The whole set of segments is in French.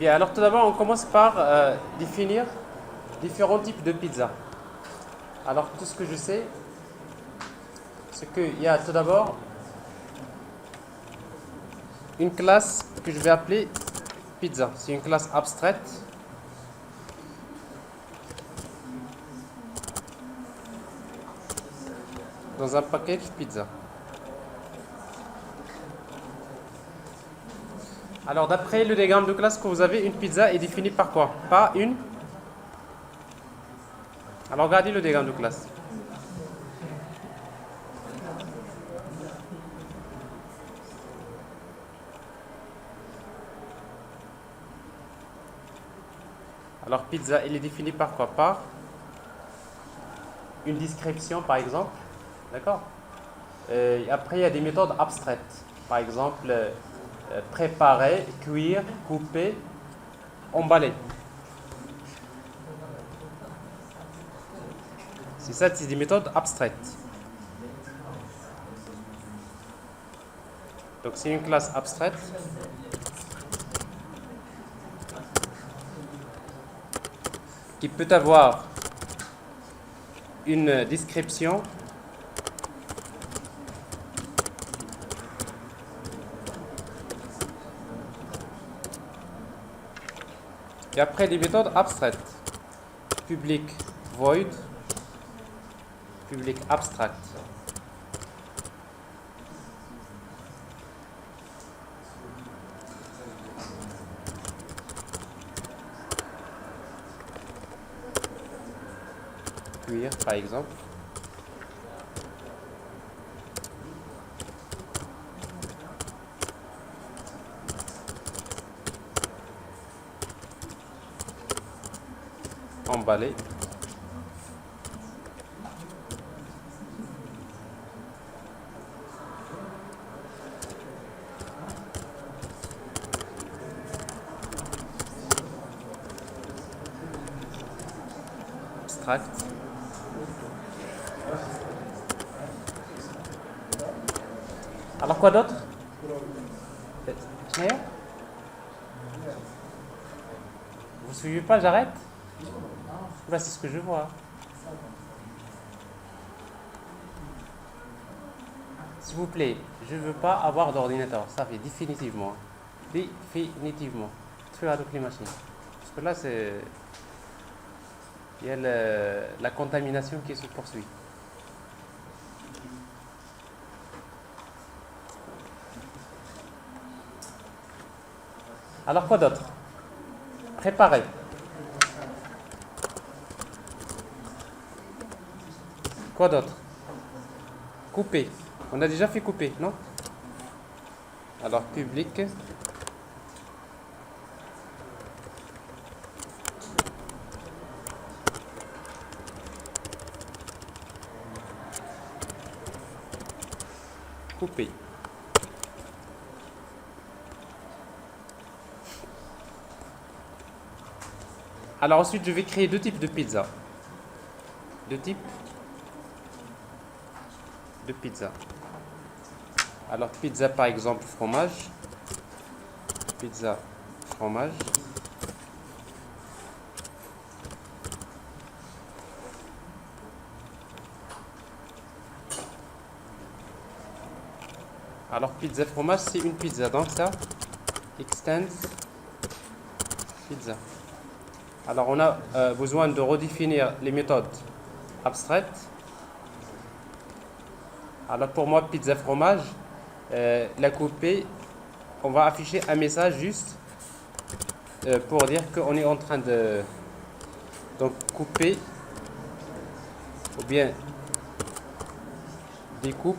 Bien, alors tout d'abord, on commence par définir différents types de pizza. Alors, tout ce que je sais, c'est qu'il y a tout d'abord une classe que je vais appeler pizza. C'est une classe abstraite. Dans un package pizza. Alors, d'après le diagramme de classe que vous avez, une pizza est définie par quoi? Par une. Alors, regardez le diagramme de classe. Alors, pizza, elle est définie par quoi? Par une description, par exemple. D'accord? Après, il y a des méthodes abstraites. Par exemple, préparer, cuire, couper, emballer. C'est ça, c'est des méthodes abstraites. Donc, c'est une classe abstraite. Qui peut avoir une description et après des méthodes abstraites. Public void, public abstract. Cuire par exemple. Emballer. Abstract. Alors quoi d'autre? Vous suivez pas, j'arrête? Là, c'est ce que je vois. S'il vous plaît, je ne veux pas avoir d'ordinateur. Ça fait définitivement. Définitivement. Throughout les machines. Parce que là, c'est. Il y a la contamination qui se poursuit. Alors quoi d'autre? Préparer. Quoi d'autre? Couper. On a déjà fait couper, non? Alors, public. Couper. Alors ensuite, je vais créer deux types de pizza. Deux types de pizza. Alors, pizza par exemple fromage. Pizza fromage. Alors, pizza fromage, c'est une pizza. Donc, ça, extends pizza. Alors, on a besoin de redéfinir les méthodes abstraites. Alors, pour moi, pizza fromage, la couper, on va afficher un message juste pour dire qu'on est en train de donc couper ou bien découpe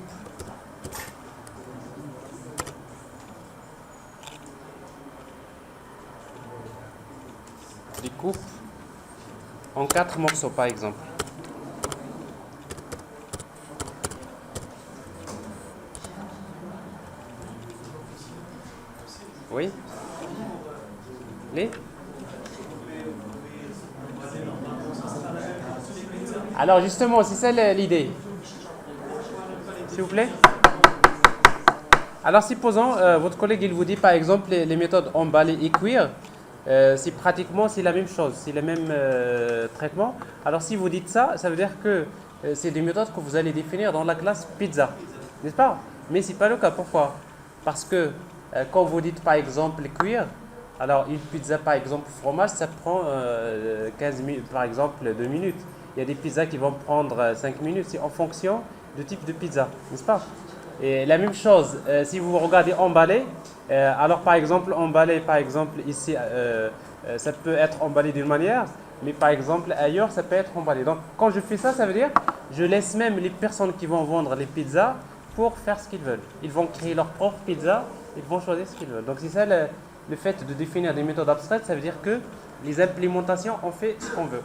en 4 morceaux par exemple. Oui. Alors justement, c'est ça l'idée. S'il vous plaît. Alors supposons, votre collègue il vous dit par exemple les méthodes emballer et cuire. c'est pratiquement c'est la même chose, c'est le même traitement. Alors si vous dites ça, ça veut dire que c'est des méthodes que vous allez définir dans la classe pizza, n'est-ce pas? Mais c'est pas le cas. Pourquoi? Parce que quand vous dites par exemple cuire, alors une pizza par exemple fromage, ça prend 15 minutes, par exemple 2 minutes. Il y a des pizzas qui vont prendre 5 minutes, c'est en fonction du type de pizza, n'est-ce pas? Et la même chose, si vous regardez emballé, alors par exemple emballé, par exemple ici, ça peut être emballé d'une manière, mais par exemple ailleurs, ça peut être emballé. Donc quand je fais ça, ça veut dire je laisse même les personnes qui vont vendre les pizzas pour faire ce qu'ils veulent. Ils vont créer leur propre pizza, ils vont choisir ce qu'ils veulent. Donc c'est ça le fait de définir des méthodes abstraites, ça veut dire que les implémentations, on fait ce qu'on veut.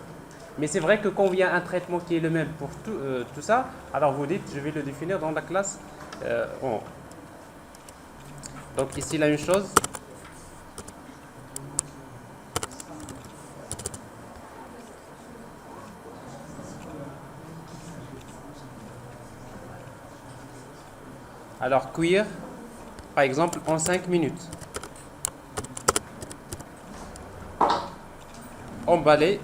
Mais c'est vrai que quand il y a un traitement qui est le même pour tout ça, alors vous dites, je vais le définir dans la classe en haut. Donc ici la même chose. Alors cuire, par exemple, en 5 minutes. Emballer.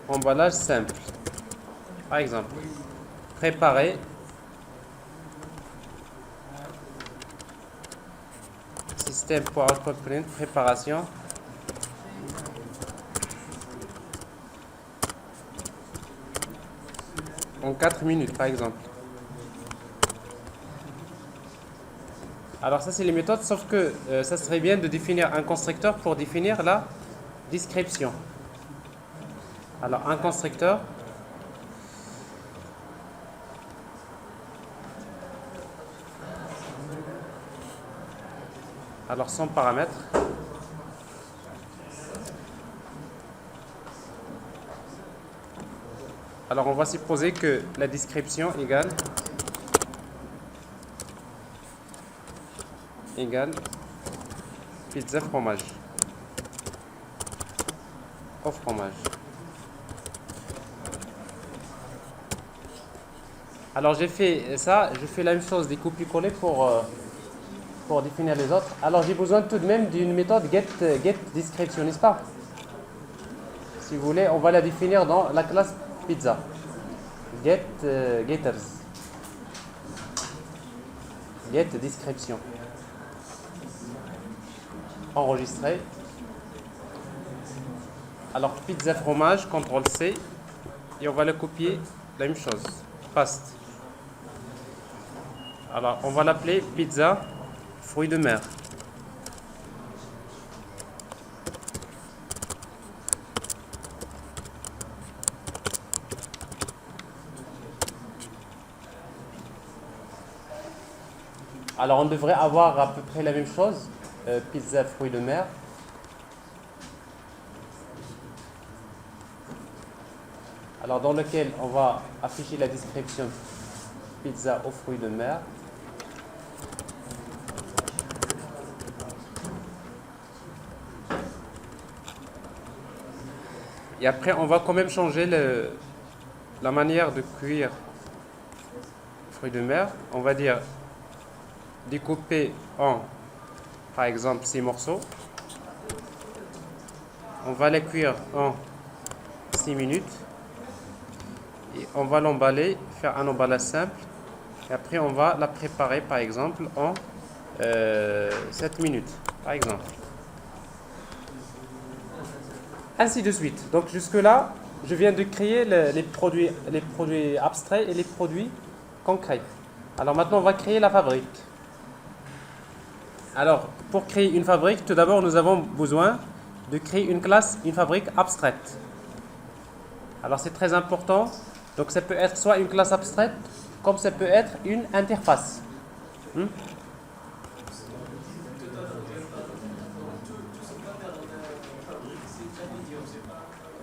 Emballage simple. Par exemple, préparer. Système pour output print, préparation. En 4 minutes, par exemple. Alors ça, c'est les méthodes, sauf que ça serait bien de définir un constructeur pour définir la description. Alors, un constructeur. Alors, sans paramètres. Alors, on va supposer que la description égale pizza fromage. Au fromage. Alors j'ai fait ça, je fais la même chose, des copier-coller pour définir les autres. Alors j'ai besoin tout de même d'une méthode get description, n'est-ce pas? Si vous voulez, on va la définir dans la classe pizza. Getters. Get description. Enregistrer. Alors pizza fromage, CTRL-C. Et on va le copier, la même chose. Paste. Alors on va l'appeler pizza fruits de mer. Alors on devrait avoir à peu près la même chose, pizza fruits de mer. Alors dans lequel on va afficher la description pizza aux fruits de mer. Et après on va quand même changer la manière de cuire fruits de mer. On va dire découper en, par exemple, 6 morceaux. On va les cuire en 6 minutes. Et on va l'emballer, faire un emballage simple. Et après, on va la préparer, par exemple, en 7 minutes, par exemple. Ainsi de suite. Donc, jusque-là, je viens de créer les produits abstraits et les produits concrets. Alors, maintenant, on va créer la fabrique. Alors, pour créer une fabrique, tout d'abord, nous avons besoin de créer une classe, une fabrique abstraite. Alors, c'est très important. Donc, ça peut être soit une classe abstraite, comme ça peut être une interface.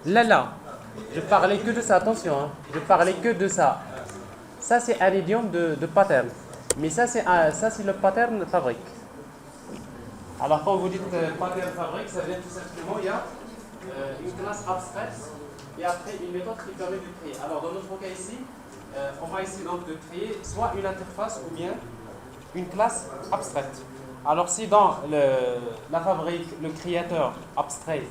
Là, je parlais que de ça, attention, hein. Je parlais que de ça. Ça, c'est un idiome de pattern. Mais ça, c'est le pattern fabrique. Alors, quand vous dites pattern fabrique, ça veut dire tout simplement il y a une classe abstraite et après une méthode qui permet de créer. Alors dans notre cas ici, on va essayer donc de créer soit une interface ou bien une classe abstraite. Alors si dans la fabrique, le créateur abstrait,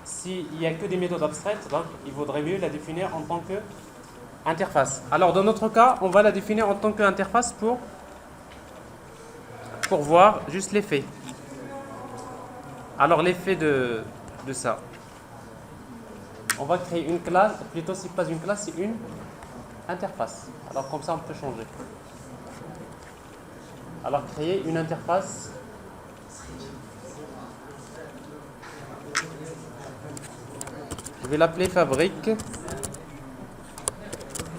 s'il n'y a que des méthodes abstraites, donc il vaudrait mieux la définir en tant qu'interface. Alors dans notre cas, on va la définir en tant qu'interface pour voir juste l'effet. Alors l'effet de ça. On va créer une classe, plutôt c'est pas une classe, c'est une interface. Alors comme ça on peut changer. Alors créer une interface. Je vais l'appeler fabrique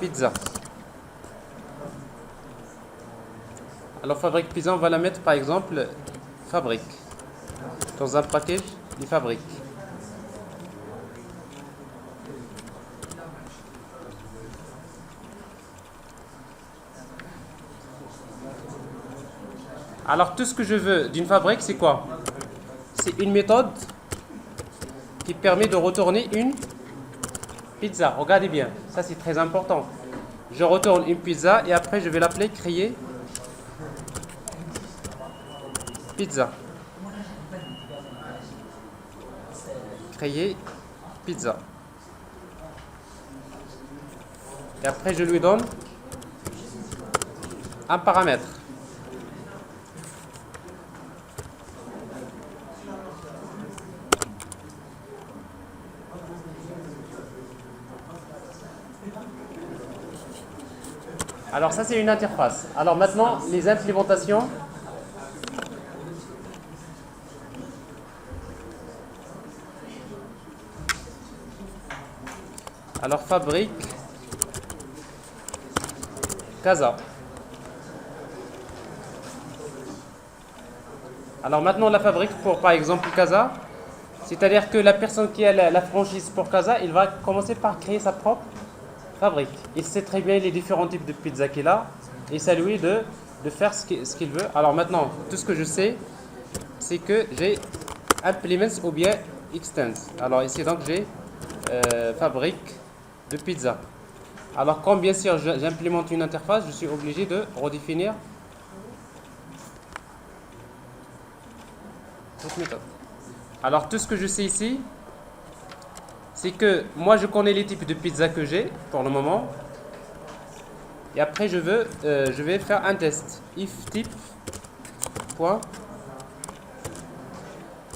pizza. Alors fabrique pizza, on va la mettre par exemple fabrique. Dans un package, les fabriques. Alors tout ce que je veux d'une fabrique, c'est quoi? C'est une méthode qui permet de retourner une pizza. Regardez bien, ça c'est très important. Je retourne une pizza et après je vais l'appeler créer pizza. Créer pizza. Et après je lui donne un paramètre. Alors ça c'est une interface. Alors maintenant les implémentations. Alors fabrique Casa. Alors maintenant la fabrique pour par exemple Casa, c'est-à-dire que la personne qui a la franchise pour Casa, il va commencer par créer sa propre fabrique. Il sait très bien les différents types de pizza qu'il a et c'est à lui de faire ce qu'il veut. Alors maintenant, tout ce que je sais, c'est que j'ai implements ou bien extends. Alors ici donc j'ai fabrique de pizza. Alors quand bien sûr j'implémente une interface, je suis obligé de redéfinir cette méthode. Alors tout ce que je sais ici, c'est que moi je connais les types de pizza que j'ai pour le moment. Et après je vais faire un test. If type point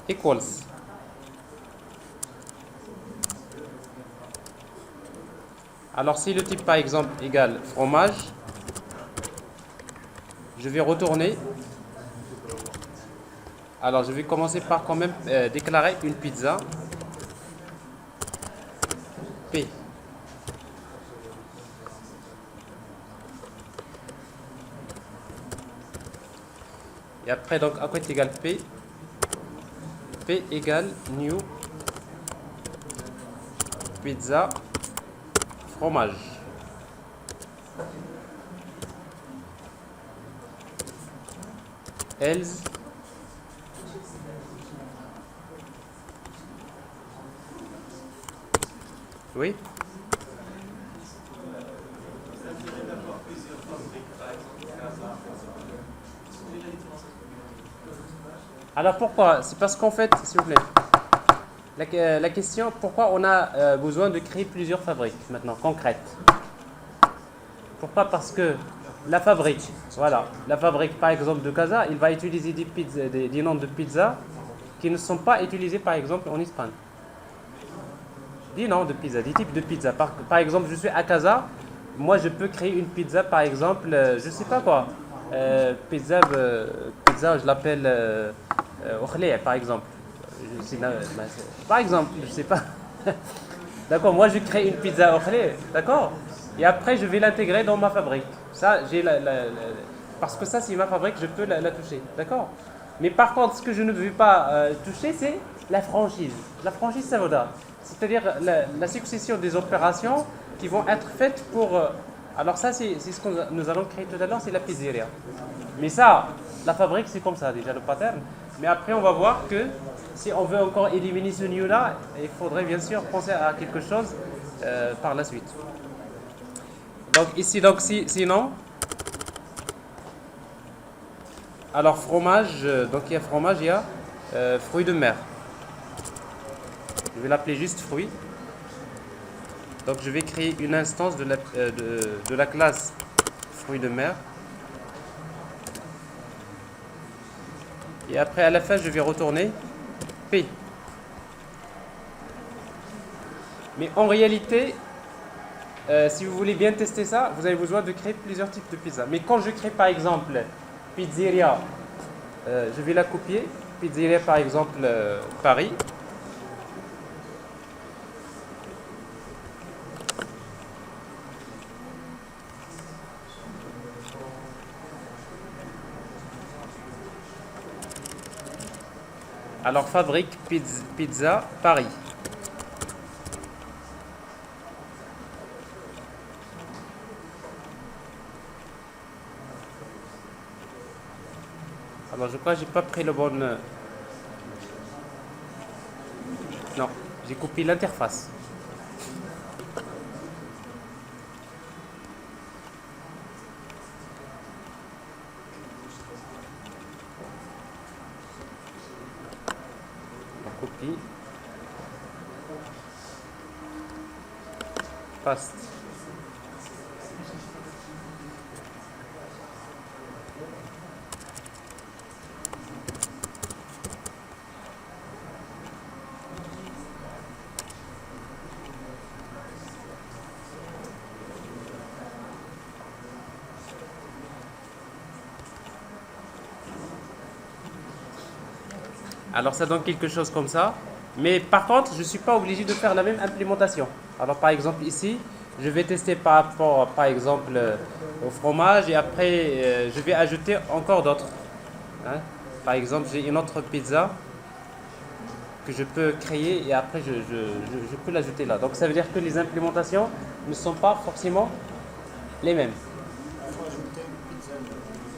equals. Alors si le type par exemple égale fromage, je vais retourner. Alors je vais commencer par quand même déclarer une pizza P. Et après donc à quoi est égal P? P égale new pizza fromage. Else oui. Alors pourquoi? C'est parce qu'en fait, s'il vous plaît, la question, pourquoi on a besoin de créer plusieurs fabriques maintenant, concrètes? Pourquoi? Parce que la fabrique, voilà, la fabrique par exemple de Casa, il va utiliser des noms de pizza qui ne sont pas utilisés par exemple en Espagne. Des noms de pizza, des types de pizza. Par exemple, je suis à Casa, moi je peux créer une pizza par exemple, je sais pas quoi, pizza, je l'appelle Okhlé par exemple. Par exemple, je sais pas. D'accord, moi je crée une pizza Okhlé, d'accord? Et après je vais l'intégrer dans ma fabrique. Ça, parce que ça c'est ma fabrique, je peux la toucher, d'accord? Mais par contre, ce que je ne veux pas toucher, c'est la franchise. La franchise, ça vaudra. C'est-à-dire la succession des opérations qui vont être faites pour... alors ça, c'est ce que nous allons créer tout à l'heure, c'est la pizzeria. Mais ça, la fabrique, c'est comme ça déjà, le pattern. Mais après, on va voir que si on veut encore éliminer ce new-là, il faudrait bien sûr penser à quelque chose par la suite. Donc ici, donc sinon, alors fromage, donc il y a fromage, il y a fruits de mer. Je vais l'appeler juste fruits. Donc je vais créer une instance de la classe fruits de mer. Et après à la fin je vais retourner P. Mais en réalité, si vous voulez bien tester ça, vous avez besoin de créer plusieurs types de pizza. Mais quand je crée par exemple pizzeria, je vais la copier. Pizzeria par exemple Paris. Alors fabrique pizza Paris. Alors je crois que j'ai pas pris le bon. Non, j'ai copié l'interface. On copie. Paste. Alors ça donne quelque chose comme ça. Mais par contre, je ne suis pas obligé de faire la même implémentation. Alors par exemple ici, je vais tester par rapport par exemple au fromage et après je vais ajouter encore d'autres. Hein. Par exemple, j'ai une autre pizza que je peux créer et après je peux l'ajouter là. Donc ça veut dire que les implémentations ne sont pas forcément les mêmes.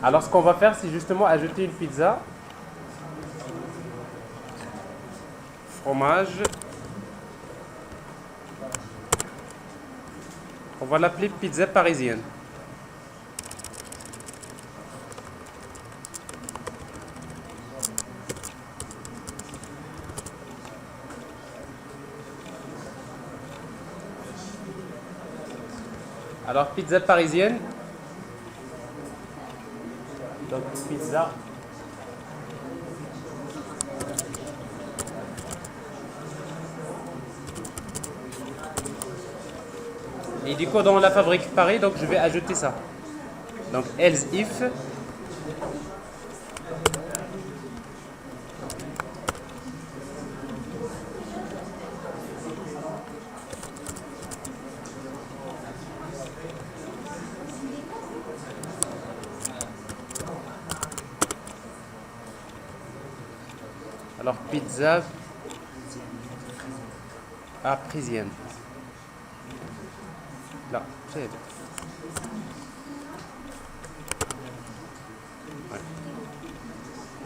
Alors ce qu'on va faire, c'est justement ajouter une pizza. Fromage. On va l'appeler pizza parisienne. Alors pizza parisienne. Donc pizza. Et du coup dans la fabrique Paris, donc je vais ajouter ça. Donc else if. Alors pizza parisienne. Là, c'est ouais.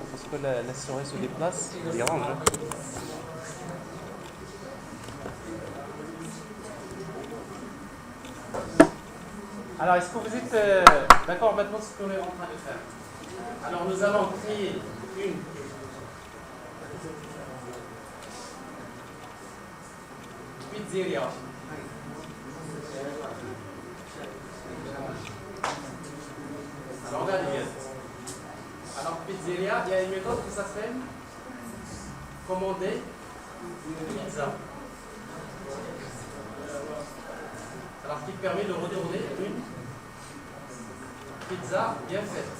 Parce que la souris se déplace, ça dérange. Hein. Alors, est-ce que vous êtes d'accord maintenant ce qu'on est en train de faire? Alors, nous allons créer une pizzeria. Alors, regardez bien. Alors, pizzeria, il y a une méthode qui s'appelle commander pizza. Alors, qui permet de retourner une pizza bien faite.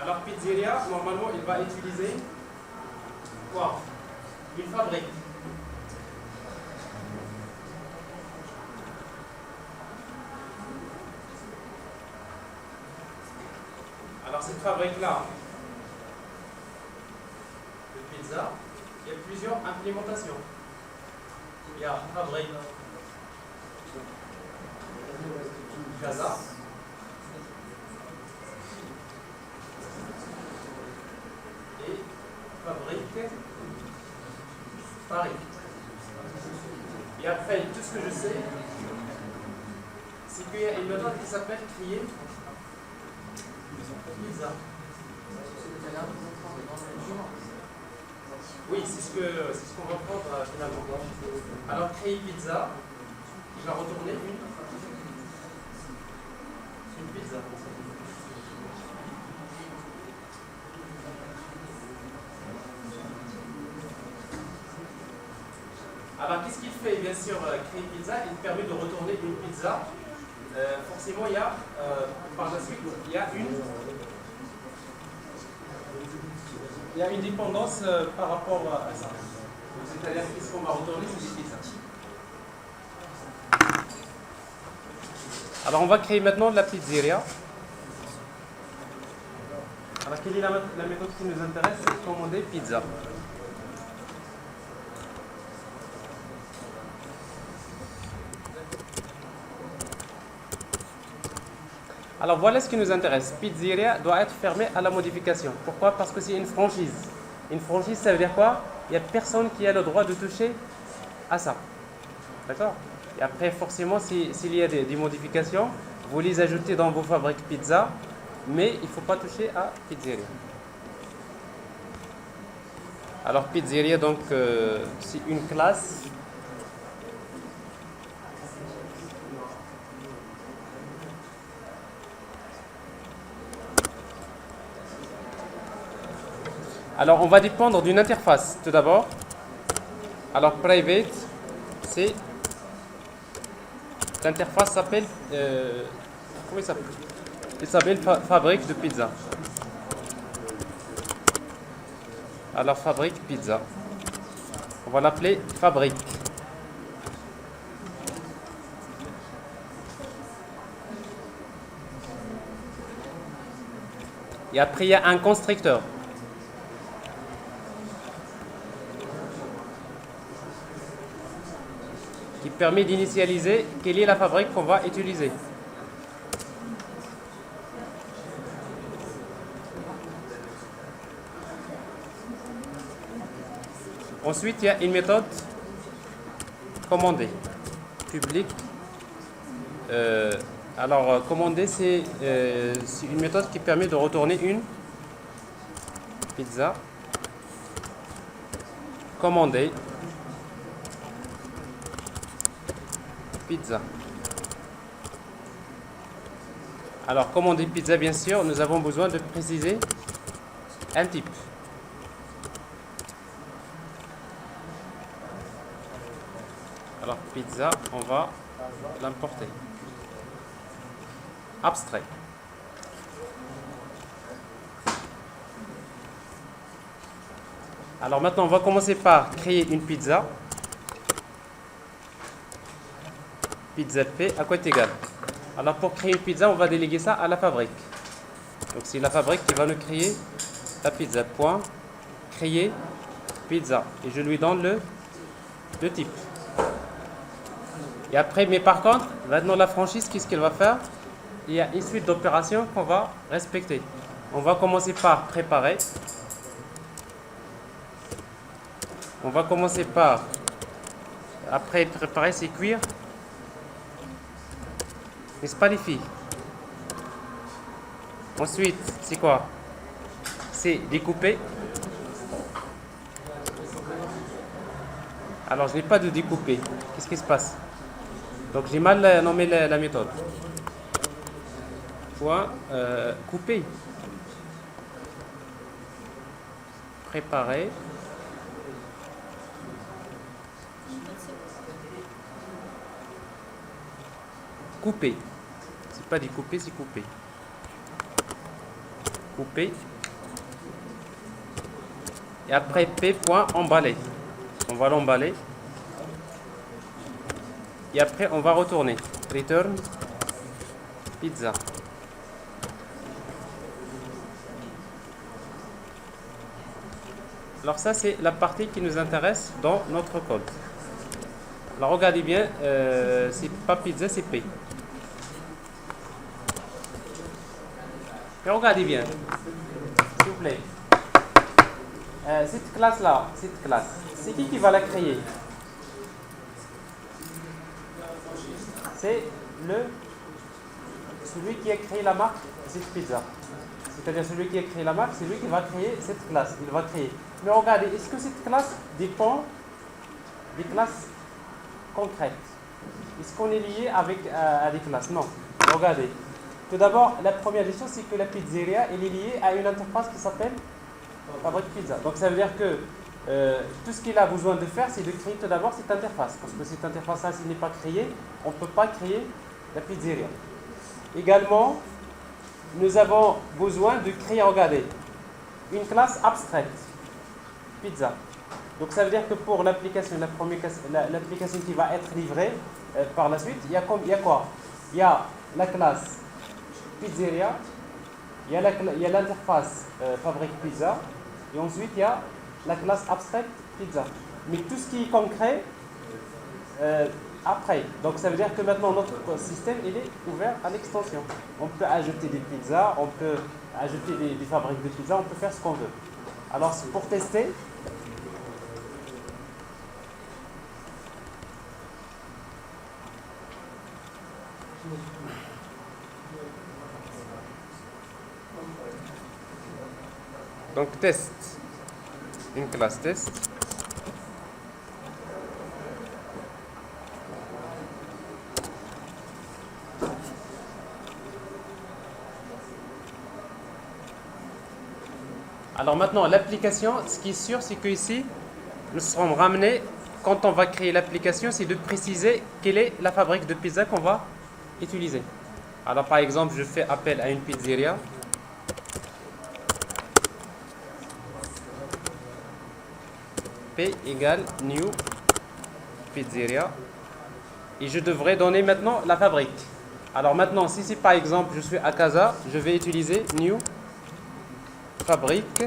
Alors, pizzeria, normalement, il va utiliser quoi? Une fabrique. Alors, cette fabrique-là de pizza, il y a plusieurs implémentations. Il y a fabrique Casa. Et fabrique Paris. c'est qu'il y a une méthode qui s'appelle créer pizza. Oui, c'est ce qu'on va prendre finalement. Alors créer pizza, il va retourner une pizza. Alors qu'est-ce qu'il fait? Bien sûr, créer pizza, il permet de retourner une pizza. Forcément, il y a par la suite, il y a une dépendance par rapport à ça. C'est-à-dire qu'est-ce qu'on va retourner, c'est des pizzas. Alors on va créer maintenant la pizzeria. Alors quelle est la méthode qui nous intéresse? C'est commander pizza. Alors voilà ce qui nous intéresse. Pizzeria doit être fermée à la modification. Pourquoi? Parce que c'est une franchise. Une franchise, ça veut dire quoi? Il n'y a personne qui a le droit de toucher à ça. D'accord? Et après, forcément, s'il y a des modifications, vous les ajoutez dans vos fabriques pizza, mais il ne faut pas toucher à pizzeria. Alors pizzeria, donc, c'est une classe. Alors, on va dépendre d'une interface, tout d'abord. Alors, private, c'est... L'interface s'appelle... comment il s'appelle? Il s'appelle fabrique de pizza. Alors, fabrique pizza. On va l'appeler fabrique. Et après, il y a un constructeur. Qui permet d'initialiser quelle est la fabrique qu'on va utiliser. Ensuite, il y a une méthode commander. Public. Alors, commander, c'est une méthode qui permet de retourner une pizza. Commander. Pizza. Alors, commander pizza, bien sûr, nous avons besoin de préciser un type. Alors, pizza, on va l'importer. Abstrait. Alors, maintenant, on va commencer par créer une pizza. Pizza P à quoi est égal. Alors pour créer une pizza, on va déléguer ça à la fabrique. Donc c'est la fabrique qui va nous créer la pizza. Point créer pizza. Et je lui donne le type. Et après, mais par contre, maintenant la franchise, qu'est-ce qu'elle va faire? Il y a une suite d'opérations qu'on va respecter. On va commencer par préparer. On va commencer par, après préparer, c'est cuire. N'est-ce pas les filles? Ensuite, c'est quoi? C'est découper. Alors, je n'ai pas de découper. Qu'est-ce qui se passe? Donc, j'ai mal nommé la méthode. Point couper. Préparer. Couper. C'est pas découper, c'est couper. Couper. Et après P point emballer. On va l'emballer. Et après on va retourner. Return pizza. Alors ça c'est la partie qui nous intéresse dans notre code. Alors regardez bien, c'est pas pizza, c'est P. Et regardez bien, s'il vous plaît. Cette classe-là, c'est qui va la créer? C'est le celui qui a créé la marque cette pizza. C'est-à-dire celui qui a créé la marque, c'est lui qui va créer cette classe. Il va créer. Mais regardez, est-ce que cette classe dépend des classes concrètes? Est-ce qu'on est lié avec, à des classes? Non. Regardez. Tout d'abord, la première des choses, c'est que la pizzeria elle est liée à une interface qui s'appelle Fabrique Pizza. Donc ça veut dire que tout ce qu'il a besoin de faire, c'est de créer tout d'abord cette interface. Parce que cette interface-là, s'il n'est pas créée, on ne peut pas créer la pizzeria. Également, nous avons besoin de créer, regardez, une classe abstraite, pizza. Donc ça veut dire que pour l'application, l'application qui va être livrée par la suite, il y a quoi? Il y a la classe pizzeria, il y a l'interface fabrique pizza, et ensuite il y a la classe abstraite pizza. Mais tout ce qui est concret, après. Donc ça veut dire que maintenant notre système il est ouvert à l'extension. On peut ajouter des pizzas, on peut ajouter des fabriques de pizzas, on peut faire ce qu'on veut. Alors pour tester, donc test, une classe test. Alors maintenant, l'application, ce qui est sûr, c'est que ici, nous serons ramenés, quand on va créer l'application, c'est de préciser quelle est la fabrique de pizza qu'on va utiliser. Alors par exemple, je fais appel à une pizzeria. P égale new pizzeria. Et je devrais donner maintenant la fabrique. Alors maintenant, si par exemple je suis à Casa, je vais utiliser new fabrique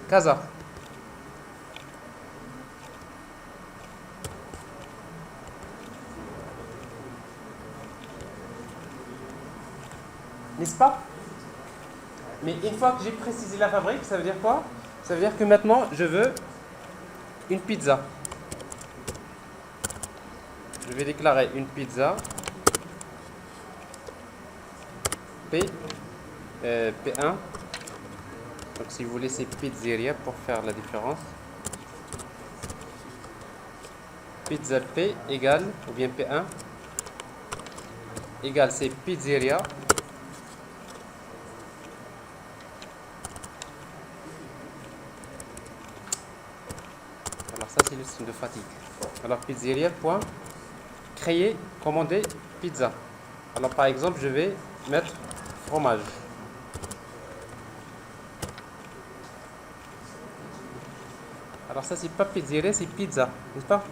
Casa. N'est-ce pas? Mais une fois que j'ai précisé la fabrique, ça veut dire quoi? Ça veut dire que maintenant je veux une pizza. Je vais déclarer une pizza P1. Donc si vous voulez c'est pizzeria pour faire la différence. Pizza P égale, ou bien P1 égale c'est pizzeria. Alors ça c'est le signe de fatigue. Alors pizzeria point créer, commander pizza. Alors par exemple je vais mettre fromage. Alors ça c'est pas pizzeria, c'est pizza, n'est-ce pas?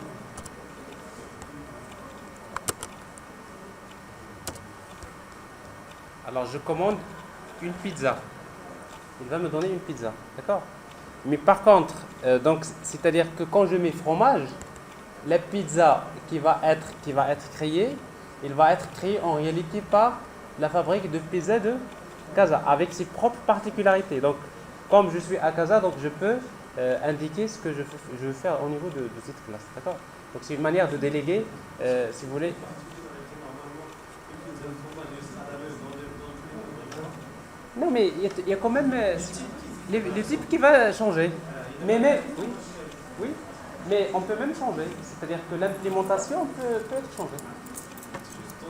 Alors je commande une pizza. Il va me donner une pizza, d'accord? Mais par contre, donc c'est-à-dire que quand je mets fromage, la pizza qui va être créée, il va être créée en réalité par la fabrique de pizza de Casa, avec ses propres particularités. Donc, comme je suis à Casa, donc je peux indiquer ce que je veux faire au niveau de cette classe, d'accord? Donc c'est une manière de déléguer, si vous voulez. Non, mais il y a quand même le type qui va changer. Mais oui, oui, mais on peut même changer. C'est-à-dire que l'implémentation peut être changée.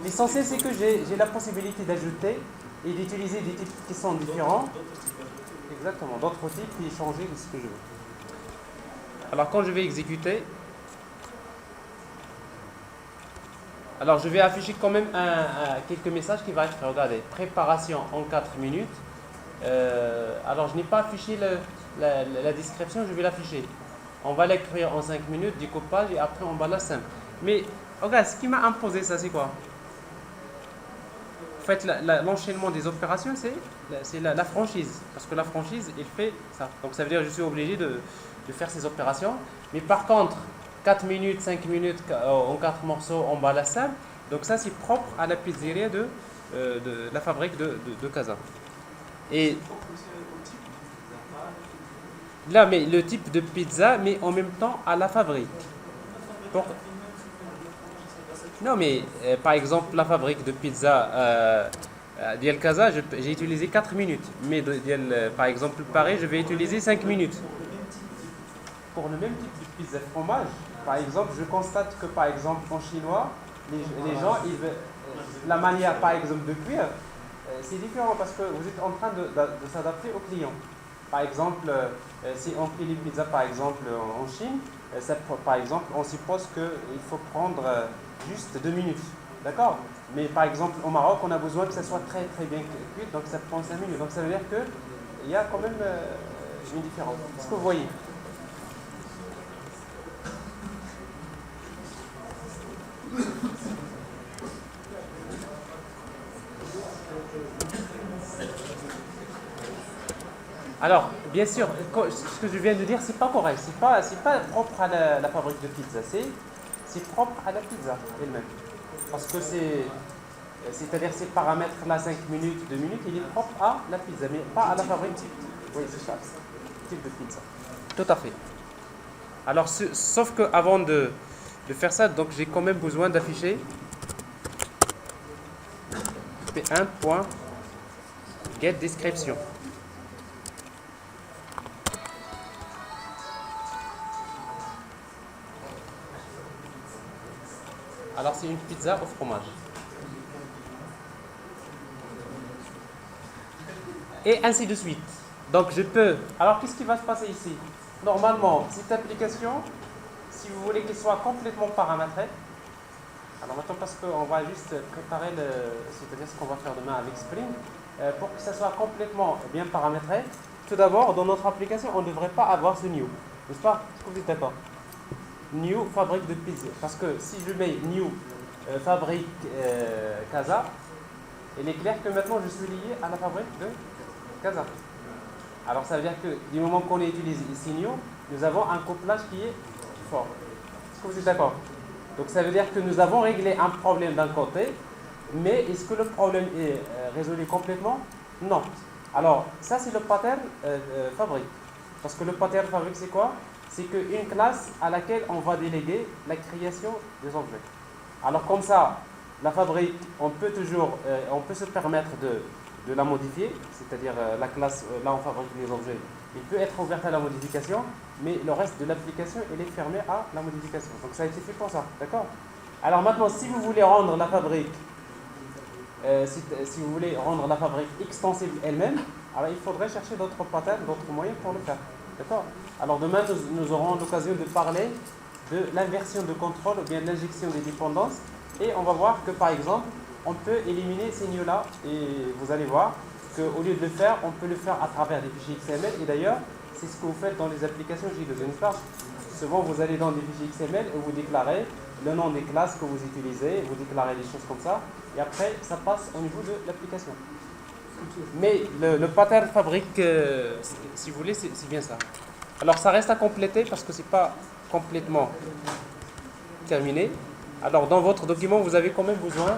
L'essentiel, c'est que j'ai la possibilité d'ajouter et d'utiliser des types qui sont différents. Exactement, d'autres types et changer de ce que je veux. Alors, quand je vais exécuter, alors je vais afficher quand même quelques messages qui vont être, regardez, préparation en 4 minutes. Alors, je n'ai pas affiché la description, je vais l'afficher. On va l'écrire en 5 minutes, découpage et après on va la simple. Mais regarde, ce qui m'a imposé ça, c'est quoi? En fait, l'enchaînement des opérations, c'est la franchise. Parce que la franchise, il fait ça. Donc ça veut dire que je suis obligé de faire ces opérations. Mais par contre, 4 minutes, 5 minutes en 4 morceaux, on bat la simple. Donc ça, c'est propre à la pizzeria de la fabrique de Casa. Et là, mais le type de pizza, mais en même temps à la fabrique. Non, mais par exemple, la fabrique de pizza d'El Casa, j'ai utilisé 4 minutes. Mais par exemple, Paris, je vais utiliser 5 minutes. Pour le même type de pizza fromage, par exemple, je constate que par exemple en chinois, les gens, la manière par exemple de cuire, c'est différent parce que vous êtes en train de s'adapter au client. Par exemple, si on fait les pizzas par exemple en Chine, par exemple, on suppose qu'il faut prendre juste 2 minutes. D'accord. Mais par exemple, au Maroc, on a besoin que ça soit très très bien cuit, donc ça prend 5 minutes. Donc ça veut dire qu'il y a quand même une différence. Est-ce que vous voyez? Alors, bien sûr, ce que je viens de dire, c'est pas correct. C'est pas propre à la fabrique de pizza. C'est propre à la pizza elle-même. Parce que c'est-à-dire ces paramètres-là, 5 minutes, 2 minutes, il est propre à la pizza, mais pas à la fabrique. Oui, c'est ça. Type de pizza. Tout à fait. Alors, sauf que avant de faire ça, donc j'ai quand même besoin d'afficher p1.getDescription. Alors, c'est une pizza au fromage. Et ainsi de suite. Donc, je peux. Alors, qu'est-ce qui va se passer ici? Normalement, cette application, si vous voulez qu'elle soit complètement paramétrée, alors maintenant, parce qu'on va juste préparer c'est-à-dire ce qu'on va faire demain avec Spring, pour que ça soit complètement bien paramétré, tout d'abord, dans notre application, on ne devrait pas avoir ce new. N'est-ce pas? Est-ce que vous êtes d'accord? New fabrique de pizza. Parce que si je mets new fabrique Casa, il est clair que maintenant je suis lié à la fabrique de Casa. Alors ça veut dire que du moment qu'on utilise ici new, nous avons un couplage qui est fort. Est-ce que vous êtes d'accord? Donc ça veut dire que nous avons réglé un problème d'un côté, mais est-ce que le problème est résolu complètement? Non. Alors ça c'est le pattern fabrique. Parce que le pattern fabrique c'est quoi? C'est qu'une classe à laquelle on va déléguer la création des objets. Alors comme ça, la fabrique, on peut se permettre de la modifier, c'est-à-dire la classe, là on fabrique les objets, il peut être ouvert à la modification, mais le reste de l'application, il est fermé à la modification. Donc ça a été fait pour ça, d'accord? Alors maintenant, si vous voulez rendre la fabrique, si vous voulez rendre la fabrique extensible elle-même, alors il faudrait chercher d'autres patterns, d'autres moyens pour le faire, d'accord? Alors demain, nous aurons l'occasion de parler de l'inversion de contrôle ou bien de l'injection des dépendances, et on va voir que par exemple, on peut éliminer ces nœuds-là, et vous allez voir qu'au lieu de le faire, on peut le faire à travers des fichiers XML, et d'ailleurs, c'est ce que vous faites dans les applications J2, n'est-ce pas? Souvent, vous allez dans des fichiers XML et vous déclarez le nom des classes que vous utilisez, vous déclarez des choses comme ça, et après, ça passe au niveau de l'application. Mais le pattern fabrique, si vous voulez, c'est bien ça. Alors, ça reste à compléter parce que c'est pas complètement terminé. Alors, dans votre document, vous avez quand même besoin